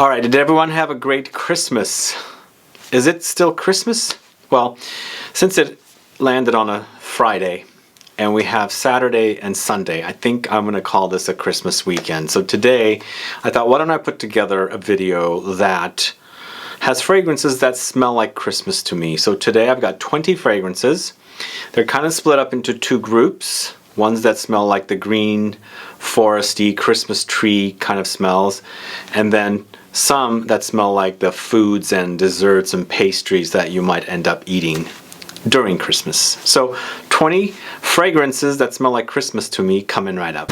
Alright, did everyone have a great Christmas? Is it still Christmas? Well, since it landed on a Friday and we have Saturday and Sunday, I think I'm going to call this a Christmas weekend. So today, I thought, why don't I put together a video that has fragrances that smell like Christmas to me. So today I've got 20 fragrances. They're kind of split up into two groups. Ones that smell like the green, foresty, Christmas tree kind of smells, and then some that smell like the foods and desserts and pastries that you might end up eating during Christmas. So 20 fragrances that smell like Christmas to me coming right up.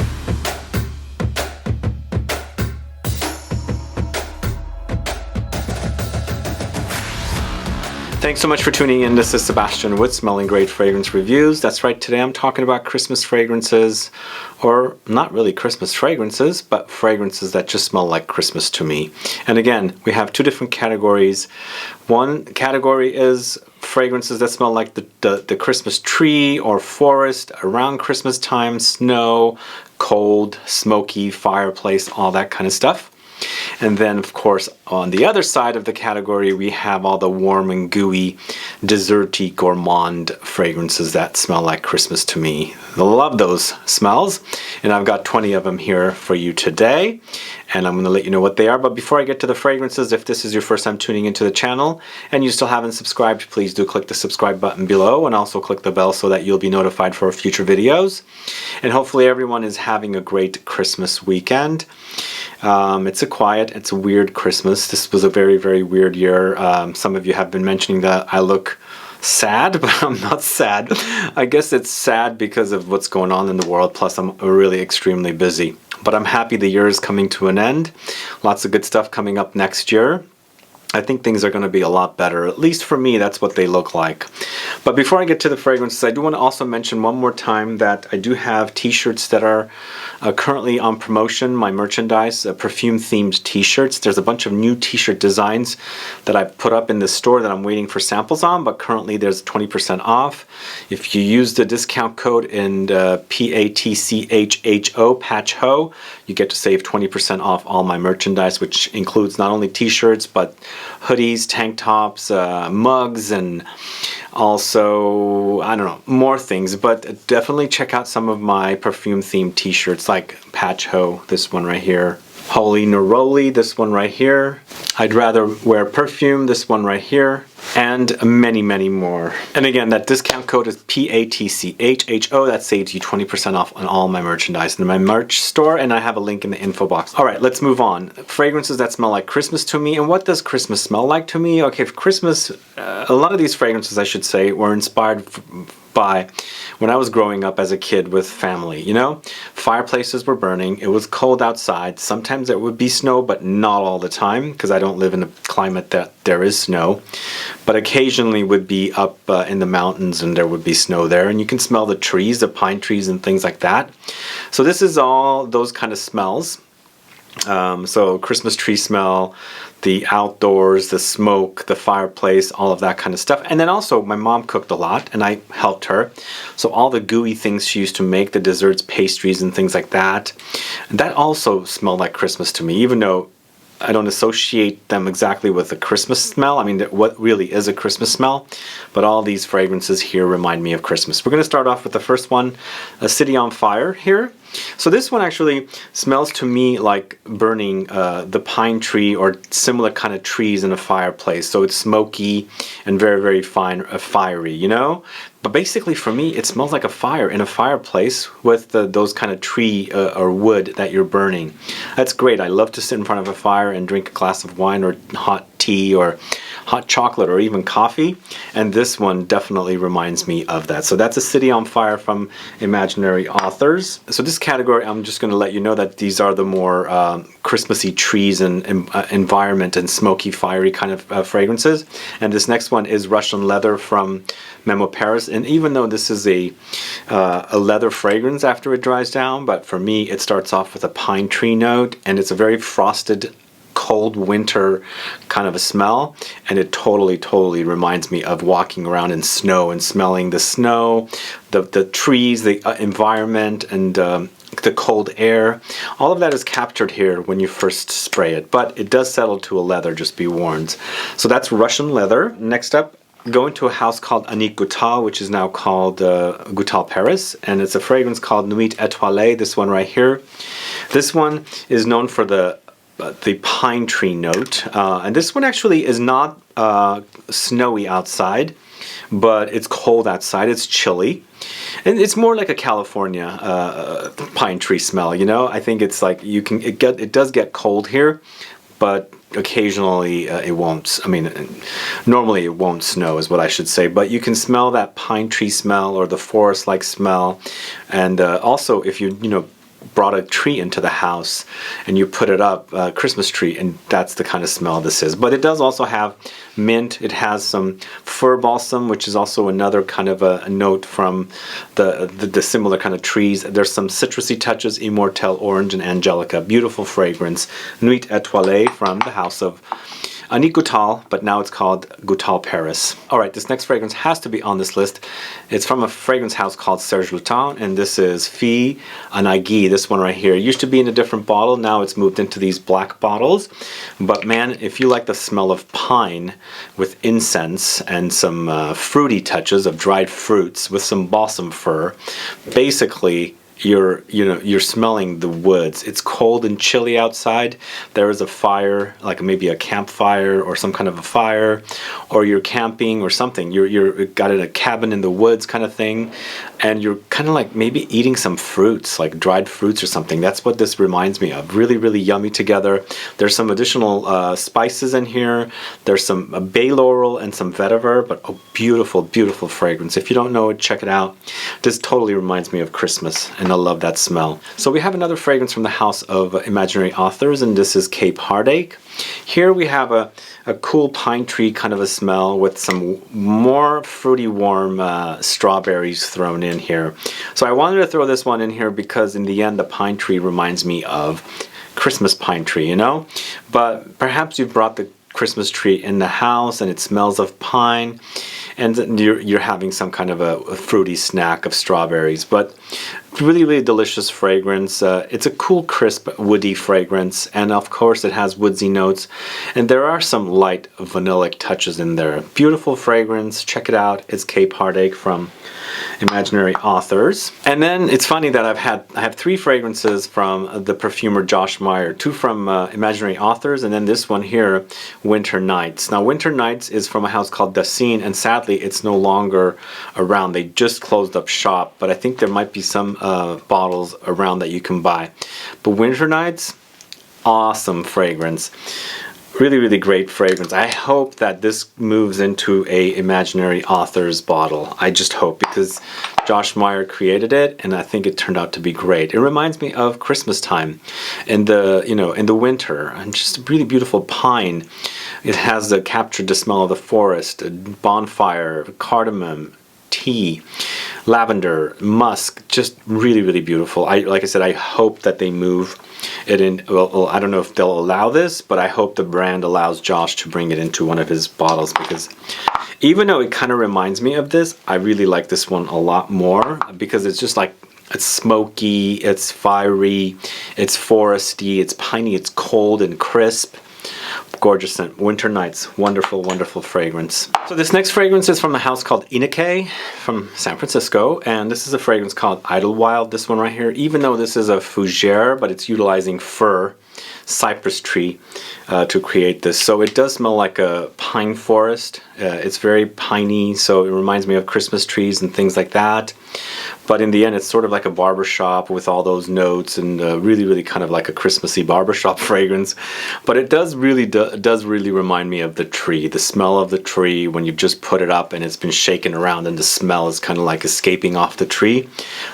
Thanks so much for tuning in. This is Sebastian with Smelling Great Fragrance Reviews. That's right, today I'm talking about Christmas fragrances, or not really Christmas fragrances, but fragrances that just smell like Christmas to me. And again, we have two different categories. One category is fragrances that smell like the Christmas tree or forest around Christmas time, snow, cold, smoky, fireplace, all that kind of stuff. And then, of course, on the other side of the category, we have all the warm and gooey, desserty, gourmand fragrances that smell like Christmas to me. I love those smells, and I've got 20 of them here for you today, and I'm going to let you know what they are. But before I get to the fragrances, if this is your first time tuning into the channel and you still haven't subscribed, please do click the subscribe button below and also click the bell so that you'll be notified for future videos. And hopefully everyone is having a great Christmas weekend. It's a weird Christmas. This was a very, very weird year. Some of you have been mentioning that I look sad, but I'm not sad. I guess it's sad because of what's going on in the world, plus I'm really extremely busy. But I'm happy the year is coming to an end. Lots of good stuff coming up next year. I think things are going to be a lot better. At least for me, that's what they look like. But before I get to the fragrances, I do want to also mention one more time that I do have t-shirts that are currently on promotion, my merchandise, perfume-themed t-shirts. There's a bunch of new t-shirt designs that I've put up in the store that I'm waiting for samples on, but currently there's 20% off. If you use the discount code in PATCHHO, PATCHHO, you get to save 20% off all my merchandise, which includes not only t-shirts, but hoodies, tank tops, mugs, and also, I don't know, more things. But definitely check out some of my perfume themed t-shirts like Patch-Ho, this one right here, Holy Neroli, this one right here, I'd Rather Wear Perfume, this one right here, and many, many more. And again, that discount code is PATCHHO. That saves you 20% off on all my merchandise in my merch store, and I have a link in the info box. All right, let's move on. Fragrances that smell like Christmas to me. And what does Christmas smell like to me? Okay, for Christmas, a lot of these fragrances, I should say, were inspired by when I was growing up as a kid with family. You know, fireplaces were burning, it was cold outside, sometimes there would be snow, but not all the time, because I don't live in a climate that there is snow, but occasionally would be up in the mountains and there would be snow there, and you can smell the trees, the pine trees and things like that. So this is all those kind of smells. So Christmas tree smell, the outdoors, the smoke, the fireplace, all of that kind of stuff. And then also my mom cooked a lot and I helped her. So all the gooey things she used to make, the desserts, pastries and things like that, that also smelled like Christmas to me, even though I don't associate them exactly with a Christmas smell. I mean, what really is a Christmas smell? But all these fragrances here remind me of Christmas. We're going to start off with the first one, A City on Fire here. So this one actually smells to me like burning the pine tree or similar kind of trees in a fireplace. So it's smoky and very, very fine, fiery, you know? But basically for me, it smells like a fire in a fireplace with those kind of tree or wood that you're burning. That's great. I love to sit in front of a fire and drink a glass of wine or hot tea or hot chocolate or even coffee, and this one definitely reminds me of that. So that's A City on Fire from Imaginary Authors. So this category, I'm just going to let you know that these are the more Christmassy trees and environment and smoky, fiery kind of fragrances. And this next one is Russian Leather from MEMO Paris. And even though this is a leather fragrance after it dries down, but for me it starts off with a pine tree note, and it's a very frosted, cold winter kind of a smell, and it totally reminds me of walking around in snow and smelling the snow, the trees, the environment, and the cold air. All of that is captured here when you first spray it, but it does settle to a leather, just be warned. So that's Russian leather. Next up, going to a house called ANNIK GOUTAL, which is now called GOUTAL Paris, and it's a fragrance called NUIT ETOILEE, this one right here. This one is known for the pine tree note, and this one actually is not snowy outside, but it's cold outside, it's chilly, and it's more like a California pine tree smell, you know. I think it's like it does get cold here, but occasionally it won't. I mean, normally it won't snow is what I should say, but you can smell that pine tree smell or the forest like smell. And also if you brought a tree into the house and you put it up, a Christmas tree, and that's the kind of smell this is. But it does also have mint. It has some fir balsam, which is also another kind of a note from the similar kind of trees. There's some citrusy touches, Immortelle, orange, and angelica. Beautiful fragrance. Nuit Etoilee from the house of ANNIK GOUTAL, but now it's called GOUTAL Paris. Alright, this next fragrance has to be on this list. It's from a fragrance house called SERGE, and this is FILLE and AIGUILLES, this one right here. It used to be in a different bottle, now it's moved into these black bottles. But man, if you like the smell of pine with incense and some fruity touches of dried fruits with some balsam fir, basically you're smelling the woods. It's cold and chilly outside. There is a fire, like maybe a campfire or some kind of a fire, or you're camping or something. You're got in a cabin in the woods kind of thing, and you're kind of like maybe eating some fruits, like dried fruits or something. That's what this reminds me of. Really, really yummy together. There's some additional spices in here. There's some bay laurel and some vetiver, but a beautiful, beautiful fragrance. If you don't know it, check it out. This totally reminds me of Christmas, and I love that smell. So we have another fragrance from the house of Imaginary Authors, and this is Cape Heartache. Here we have a cool pine tree kind of a smell with some more fruity warm strawberries thrown in here. So I wanted to throw this one in here because in the end the pine tree reminds me of Christmas pine tree, you know? But perhaps you've brought the Christmas tree in the house and it smells of pine, and you're having some kind of a fruity snack of strawberries. But really, really delicious fragrance. It's a cool, crisp, woody fragrance, and of course it has woodsy notes, and there are some light vanillic touches in there. Beautiful fragrance. Check it out. It's Cape Heartache from Imaginary Authors. And then it's funny that I have three fragrances from the perfumer Josh Meyer, two from Imaginary Authors, and then this one here, Winter Nights. Now Winter Nights is from a house called DASEIN, and sadly it's no longer around. They just closed up shop, but I think there might be some bottles around that you can buy. But Winter Nights, awesome fragrance. Really, really great fragrance. I hope that this moves into a Imaginary Authors bottle. I just hope, because Josh Meyer created it, and I think it turned out to be great. It reminds me of Christmas time, in the winter, and just a really beautiful pine. It has captured the smell of the forest, bonfire, cardamom, tea, lavender, musk. Just really, really beautiful. Like I said, I hope that they move it in. Well, I don't know if they'll allow this, but I hope the brand allows Josh to bring it into one of his bottles, because even though it kind of reminds me of this, I really like this one a lot more, because it's just like, it's smoky, it's fiery, it's foresty, it's piney, it's cold and crisp. Gorgeous scent. Winter Nights. Wonderful, wonderful fragrance. So this next fragrance is from a house called INEKE from San Francisco, and this is a fragrance called IDYLLWILD, this one right here. Even though this is a fougere, but it's utilizing fir, cypress tree to create this. So it does smell like a pine forest. It's very piney, so it reminds me of Christmas trees and things like that. But in the end, it's sort of like a barbershop with all those notes, and really, really kind of like a Christmassy barbershop fragrance. But it does really remind me of the tree, the smell of the tree when you've just put it up and it's been shaken around, and the smell is kind of like escaping off the tree.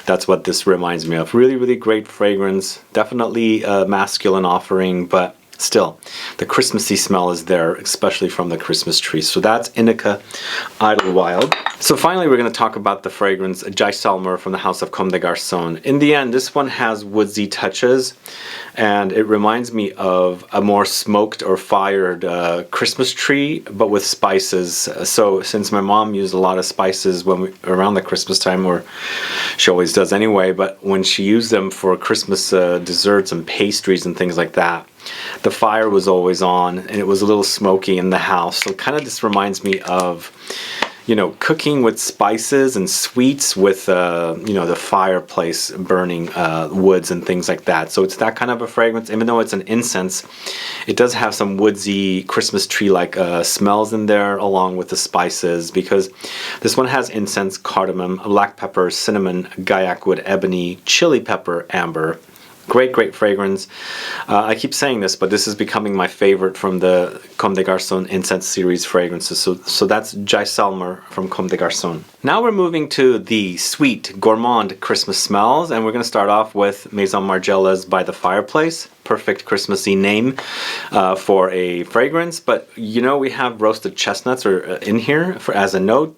That's what this reminds me of. Really, really great fragrance. Definitely a masculine offering, but still, the Christmassy smell is there, especially from the Christmas tree. So that's INEKE IDYLLWILD. So finally, we're going to talk about the fragrance Jaisalmer from the house of Comme des Garçons. In the end, this one has woodsy touches, and it reminds me of a more smoked or fired Christmas tree, but with spices. So since my mom used a lot of spices around the Christmas time, or she always does anyway, but when she used them for Christmas desserts and pastries and things like that, the fire was always on and it was a little smoky in the house. So kind of this reminds me of, you know, cooking with spices and sweets with, you know, the fireplace burning woods and things like that. So it's that kind of a fragrance. Even though it's an incense, it does have some woodsy Christmas tree-like smells in there along with the spices, because this one has incense, cardamom, black pepper, cinnamon, gaiac wood, ebony, chili pepper, amber. Great fragrance. I keep saying this, but this is becoming my favorite from the Comme des Garçons Incense series fragrances. So that's Jaisalmer from Comme des Garçons. Now we're moving to the sweet, gourmand Christmas smells, and we're going to start off with Maison Margiela's By the Fireplace. Perfect Christmassy name for a fragrance, but you know, we have roasted chestnuts in here as a note.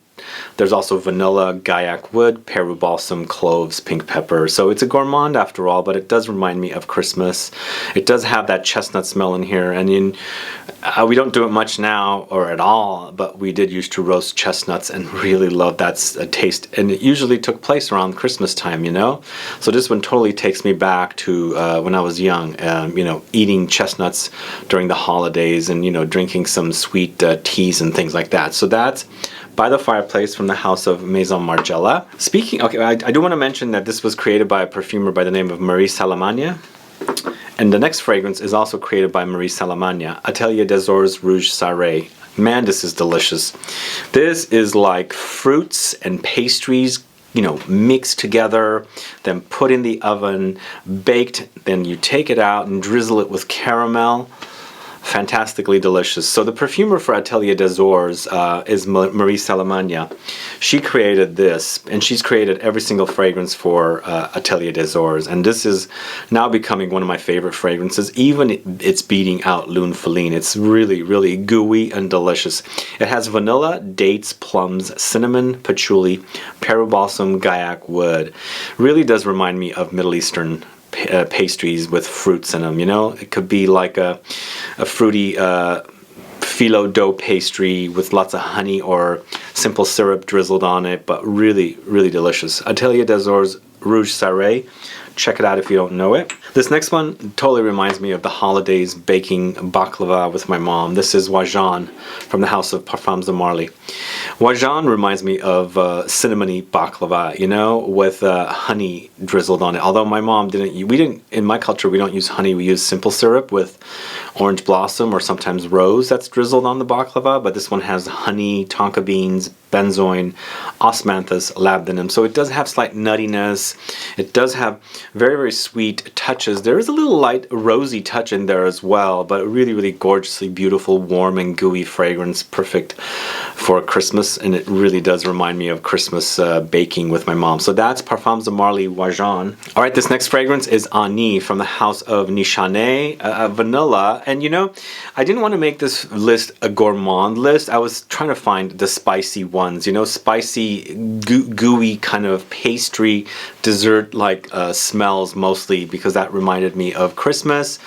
There's also vanilla, gaiac wood, Peru balsam, cloves, pink pepper. So it's a gourmand after all, but it does remind me of Christmas. It does have that chestnut smell in here, and we don't do it much now or at all, but we did used to roast chestnuts and really love that taste. And it usually took place around Christmas time, you know? So this one totally takes me back to when I was young, you know, eating chestnuts during the holidays and, you know, drinking some sweet teas and things like that. So that's By the Fireplace from the house of Maison Margiela. Speaking, okay, I do want to mention that this was created by a perfumer by the name of Marie Salamagne. And the next fragrance is also created by Marie Salamagne, Atelier des Ors Rouge Sarré. Man, this is delicious. This is like fruits and pastries, you know, mixed together, then put in the oven, baked, then you take it out and drizzle it with caramel. Fantastically delicious. So the perfumer for Atelier des Ors is Marie Salamagne. She created this, and she's created every single fragrance for Atelier des Ors, and this is now becoming one of my favorite fragrances. Even it's beating out Lune Filine. It's really gooey and delicious. It has vanilla, dates, plums, cinnamon, patchouli, Peru balsam, gaiac wood. Really does remind me of Middle Eastern pastries with fruits in them, you know? It could be like a fruity phyllo dough pastry with lots of honey or simple syrup drizzled on it, but really delicious. Atelier des Ors Rouge Sarré. Check it out if you don't know it. This next one totally reminds me of the holidays baking baklava with my mom. This is Wajan from the house of Parfums de Marly. Wajan reminds me of cinnamony baklava, you know, with honey drizzled on it. Although my mom in my culture, we don't use honey, we use simple syrup with orange blossom or sometimes rose that's drizzled on the baklava, but this one has honey, tonka beans, benzoin, osmanthus, labdanum. So it does have slight nuttiness. It does have very sweet touches. There is a little light rosy touch in there as well, but really gorgeously beautiful, warm and gooey fragrance, perfect for Christmas, and it really does remind me of Christmas baking with my mom. So that's Parfums de Marly Wajan. All right, this next fragrance is ANNIK from the house of Nishane, vanilla. And you know, I didn't want to make this list a gourmand list. I was trying to find the spicy ones, you know, spicy, gooey kind of pastry, dessert-like smells mostly, because that reminded me of Christmas.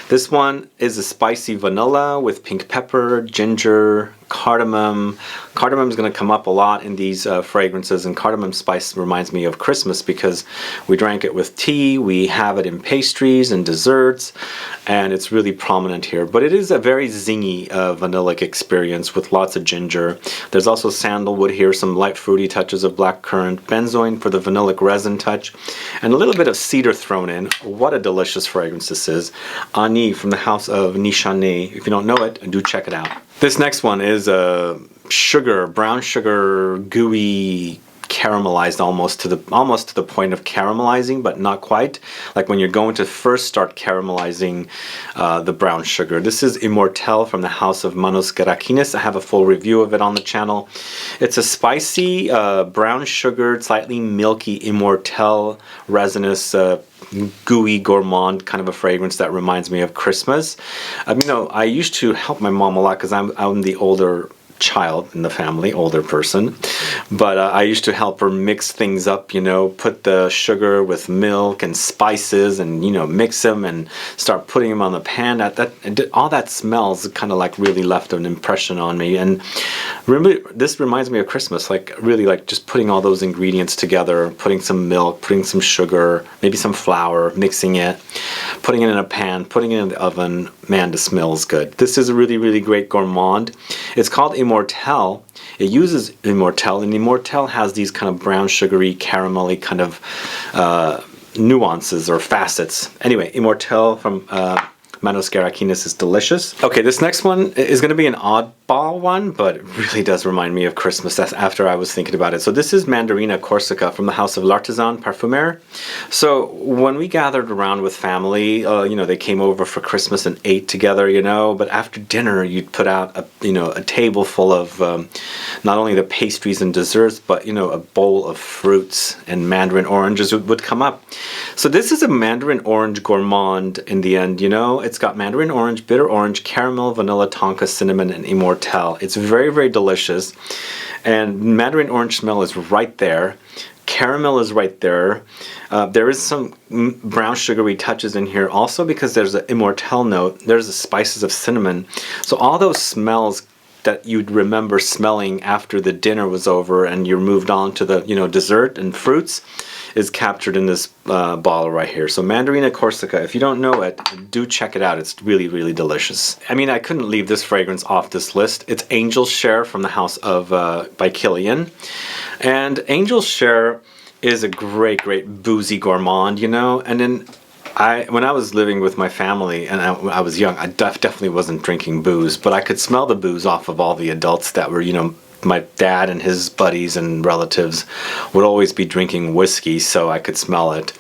This one is a spicy vanilla with pink pepper, ginger, cardamom. Cardamom is going to come up a lot in these fragrances, and cardamom spice reminds me of Christmas because we drank it with tea, we have it in pastries and desserts, and it's really prominent here. But it is a very zingy vanillic experience with lots of ginger. There's also sandalwood here, some light fruity touches of blackcurrant, benzoin for the vanillic resin touch, and a little bit of cedar thrown in. What a delicious fragrance this is. ANNIK from the house of Nishane. If you don't know it, do check it out. This next one is a brown sugar, gooey caramelized almost to the point of caramelizing, but not quite. Like when you're going to first start caramelizing the brown sugar. This is Immortelle from the house of Manos Gerakinis. I have a full review of it on the channel. It's a spicy, brown sugared, slightly milky Immortelle resinous, gooey gourmand kind of a fragrance that reminds me of Christmas. You know, I used to help my mom a lot because I'm the older child in the family, older person, but I used to help her mix things up, you know, put the sugar with milk and spices and, you know, mix them and start putting them on the pan. All that smells kind of like really left an impression on me. And remember, this reminds me of Christmas, like really like just putting all those ingredients together, putting some milk, putting some sugar, maybe some flour, mixing it, putting it in a pan, putting it in the oven. Man, this smells good. This is a really, really great gourmand. It's called Immortelle. It uses Immortelle, and Immortelle has these kind of brown, sugary, caramelly kind of nuances or facets. Anyway, Immortelle from Manos Gerakinis is delicious. Okay, this next one is going to be an oddball one, but it really does remind me of Christmas. That's after I was thinking about it. So this is Mandarina Corsica from the house of L'Artisan Parfumeur. So when we gathered around with family, you know, they came over for Christmas and ate together, you know, but after dinner you'd put out a table full of not only the pastries and desserts, but, you know, a bowl of fruits, and mandarin oranges would come up. So this is a mandarin orange gourmand in the end, you know. It's got mandarin orange, bitter orange, caramel, vanilla, tonka, cinnamon, and Immortelle. It's very, very delicious. And mandarin orange smell is right there. Caramel is right there. There is some brown sugary touches in here also because there's an Immortelle note. There's the spices of cinnamon. So all those smells that you'd remember smelling after the dinner was over and you moved on to the, you know, dessert and fruits is captured in this bottle right here. So Mandarina Corsica, if you don't know it, do check it out. It's really, really delicious. I mean, I couldn't leave this fragrance off this list. It's Angel's Share from the house of by Kilian. And Angel's Share is a great, great boozy gourmand, you know. And then when I was living with my family and I was young, I definitely wasn't drinking booze, but I could smell the booze off of all the adults that were, you know, my dad and his buddies and relatives would always be drinking whiskey, so I could smell it.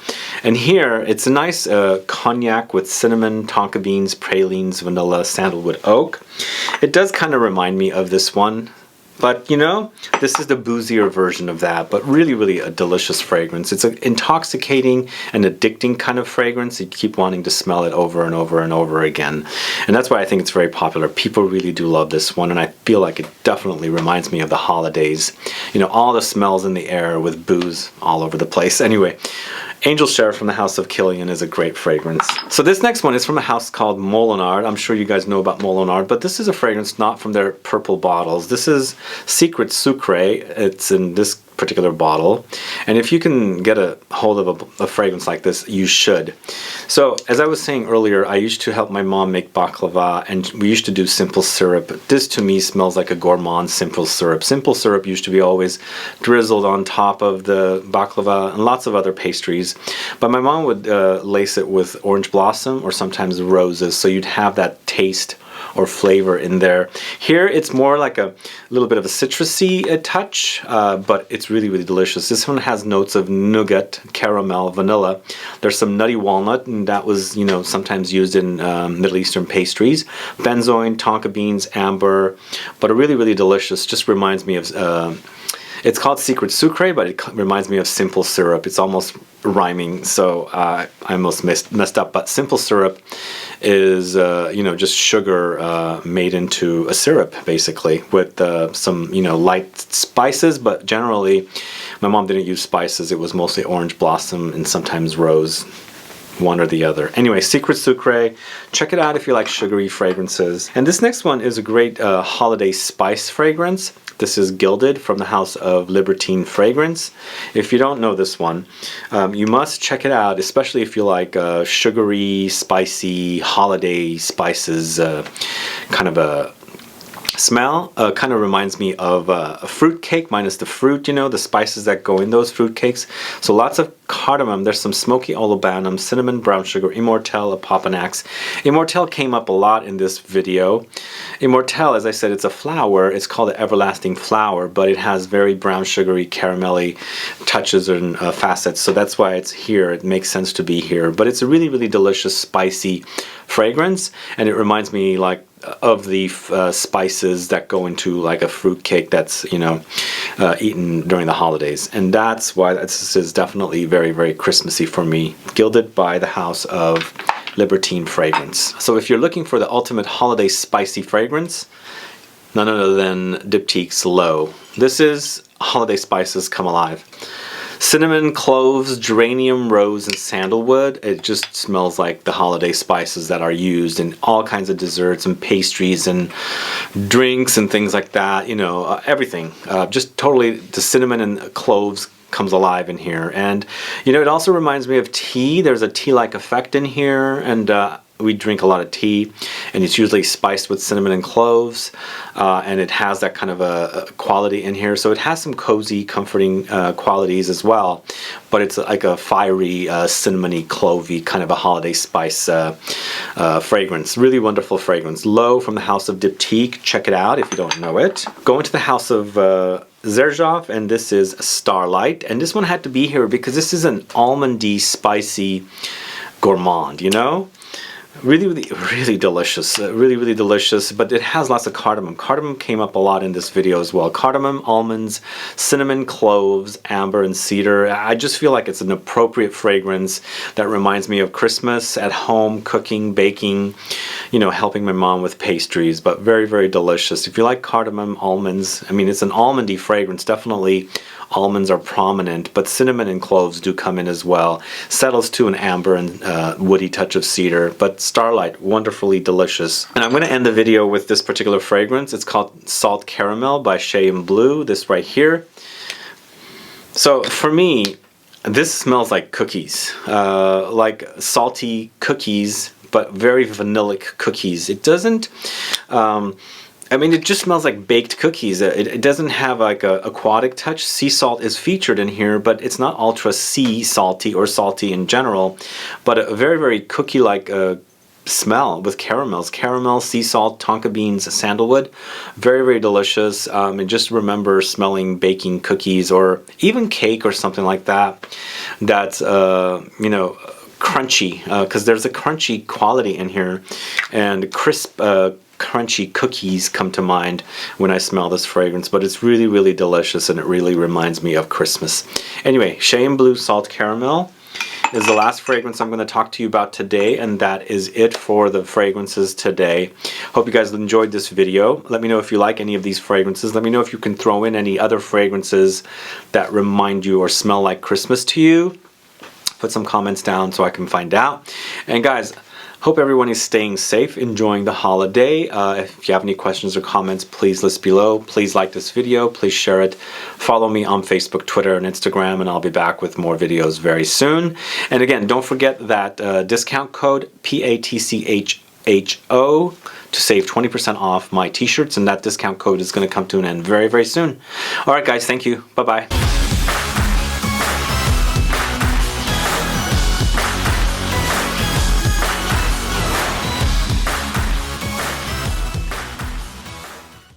And here, it's a nice cognac with cinnamon, tonka beans, pralines, vanilla, sandalwood, oak. It does kind of remind me of this one. But, you know, this is the boozier version of that, but really, really a delicious fragrance. It's an intoxicating and addicting kind of fragrance. You keep wanting to smell it over and over and over again. And that's why I think it's very popular. People really do love this one, and I feel like it definitely reminds me of the holidays. You know, all the smells in the air with booze all over the place. Anyway, Angel's Share from the house of Kilian is a great fragrance. So this next one is from a house called Molinard. I'm sure you guys know about Molinard, but this is a fragrance not from their purple bottles. This is Secret Sucre. It's in this particular bottle, and if you can get a hold of a fragrance like this, you should. So as I was saying earlier, I used to help my mom make baklava, and we used to do simple syrup. This to me smells like a gourmand simple syrup. Simple syrup used to be always drizzled on top of the baklava and lots of other pastries, but my mom would lace it with orange blossom or sometimes roses, so you'd have that taste or flavor in there. Here it's more like a little bit of a citrusy touch, but it's really, really delicious. This one has notes of nougat, caramel, vanilla. There's some nutty walnut, and that was, you know, sometimes used in Middle Eastern pastries. Benzoin, tonka beans, amber, but a really, really delicious. Just reminds me of it's called Secret Sucre, but it reminds me of simple syrup. It's almost rhyming, so I almost messed up. But simple syrup is, you know, just sugar made into a syrup, basically, with some, you know, light spices. But generally, my mom didn't use spices. It was mostly orange blossom and sometimes rose, one or the other. Anyway, Secret Sucre, check it out if you like sugary fragrances. And this next one is a great holiday spice fragrance. This is Gilded from the house of Libertine Fragrance. If you don't know this one, you must check it out, especially if you like sugary, spicy, holiday spices, kind of a Smell kind of reminds me of a fruit cake minus the fruit, you know, the spices that go in those fruit cakes. So lots of cardamom. There's some smoky Labdanum, cinnamon, brown sugar, Immortelle, Papanax. Immortelle came up a lot in this video. Immortelle, as I said, it's a flower. It's called the everlasting flower, but it has very brown sugary caramelly touches and facets. So that's why it's here. It makes sense to be here. But it's a really, really delicious, spicy fragrance, and it reminds me like of the spices that go into like a fruit cake that's, you know, eaten during the holidays. And that's why this is definitely very, very Christmassy for me. Gilded by the house of Libertine Fragrance. So if you're looking for the ultimate holiday spicy fragrance, none other than Diptyque's Low. This is holiday spices come alive. Cinnamon, cloves, geranium, rose, and sandalwood. It just smells like the holiday spices that are used in all kinds of desserts and pastries and drinks and things like that. You know, everything. Just totally, the cinnamon and cloves comes alive in here. And, you know, it also reminds me of tea. There's a tea-like effect in here, and we drink a lot of tea, and it's usually spiced with cinnamon and cloves, and it has that kind of a quality in here. So it has some cozy, comforting qualities as well, but it's like a fiery, cinnamony, clovey kind of a holiday spice fragrance. Really wonderful fragrance. Low from the house of Diptyque. Check it out if you don't know it. Go into the house of SERGE, and this is Starlight, and this one had to be here because this is an almondy, spicy gourmand, you know? Really, really, really delicious. Really, really delicious, but it has lots of cardamom. Cardamom came up a lot in this video as well. Cardamom, almonds, cinnamon, cloves, amber, and cedar. I just feel like it's an appropriate fragrance that reminds me of Christmas, at home, cooking, baking, you know, helping my mom with pastries, but very, very delicious. If you like cardamom, almonds, I mean, it's an almondy fragrance, definitely. Almonds are prominent, but cinnamon and cloves do come in as well. Settles to an amber and woody touch of cedar, but Starlight, wonderfully delicious. And I'm going to end the video with this particular fragrance. It's called Salt Caramel by Shea and Blue, this right here. So for me, this smells like cookies, like salty cookies, but very vanillic cookies. It doesn't... I mean, it just smells like baked cookies. It doesn't have like a aquatic touch. Sea salt is featured in here, but it's not ultra sea salty or salty in general, but a very, very cookie-like smell with caramels. Caramel, sea salt, tonka beans, sandalwood. Very, very delicious. And just remember smelling baking cookies or even cake or something like that. That's, you know, crunchy, because there's a crunchy quality in here, and crisp, crunchy cookies come to mind when I smell this fragrance, but it's really, really delicious, and it really reminds me of Christmas. Anyway, Shea and Blue Salt Caramel is the last fragrance I'm going to talk to you about today, and that is it for the fragrances today. Hope you guys enjoyed this video. Let me know if you like any of these fragrances. Let me know if you can throw in any other fragrances that remind you or smell like Christmas to you. Put some comments down so I can find out. And guys, hope everyone is staying safe, enjoying the holiday. If you have any questions or comments, please list below. Please like this video. Please share it. Follow me on Facebook, Twitter, and Instagram, and I'll be back with more videos very soon. And again, don't forget that discount code PATCHO to save 20% off my t-shirts, and that discount code is going to come to an end very, very soon. All right, guys, thank you. Bye-bye.